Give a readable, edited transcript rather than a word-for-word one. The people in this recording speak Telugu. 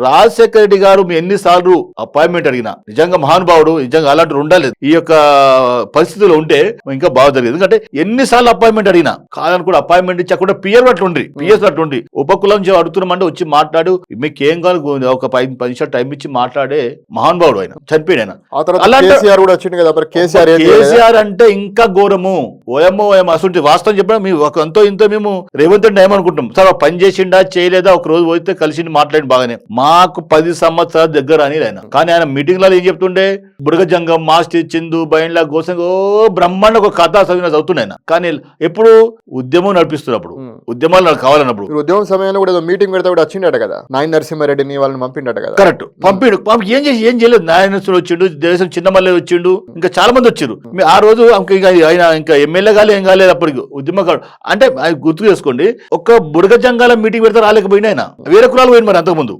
రాజశేఖర రెడ్డి గారు మీ ఎన్నిసార్లు అపాయింట్మెంట్ అడిగినా నిజంగా మహానుభావుడు, నిజంగా అలాంటి ఉండాలి ఈ యొక్క పరిస్థితుల్లో ఉంటే ఇంకా బాగా జరిగేది. ఎందుకంటే ఎన్నిసార్లు అపాయింట్మెంట్ అడిగినా కాదని కూడా అపాయింట్మెంట్ ఇచ్చకుండా పిఎస్ అట్లుండి ఉపకులం అడుగుతున్నామంటే వచ్చి మాట్లాడు, మీకు ఏం కాదు ఒక 10 నిమిషాలు టైం ఇచ్చి మాట్లాడే మహానుభావుడు ఆయన, చనిపోయాడు ఆయన. కేసీఆర్ అంటే ఇంకా ఘోరము. ఓఎంఓ అసలు వాస్తవం చెప్పినా మేము ఎంతో ఇంతో మేము రేవంత్ రెడ్డి ఏమనుకుంటాం సార్, పని చేసిండా చేయలేదా, ఒక రోజు పోతే కలిసి మాట్లాడి బాగానే, మాకు 10 సంవత్సరాల దగ్గర అని ఆయన. కానీ ఆయన మీటింగ్లలో ఏం చెప్తుండే, బుడగజంగం, మాస్టర్ చిందు, బైండ్లా, గోసం బ్రహ్మాండ ఒక కథ చదువుతున్నాయి ఆయన. కానీ ఎప్పుడు ఉద్యమం నడిపిస్తున్నప్పుడు, ఉద్యమాలు నాకు కావాలన్నప్పుడు, ఉద్యమం సమయంలో కూడా మీటింగ్ పెడితే కూడా వచ్చిండట కదా, నాయన నరసింహారెడ్డిని వాళ్ళని పంపిండట కదా. కరెక్ట్, పంపిడు ఏం చేయలేదు. నాయనస్తుడు వచ్చిండు, దేశం చిన్నమల్లె వచ్చిండు, ఇంకా చాలా మంది వచ్చారు. ఆ రోజు ఆయన ఇంకా ఎమ్మెల్యే కాలే, ఏం కాలేదు అప్పటికి ఉద్యమకాడు. అంటే గుర్తు చేసుకోండి, ఒక బుడగజంగాల మీటింగ్ పెడితే రాలేకపోయినా ఆయన వేరే కులాలు పోయింది మరి అంతకుముందు.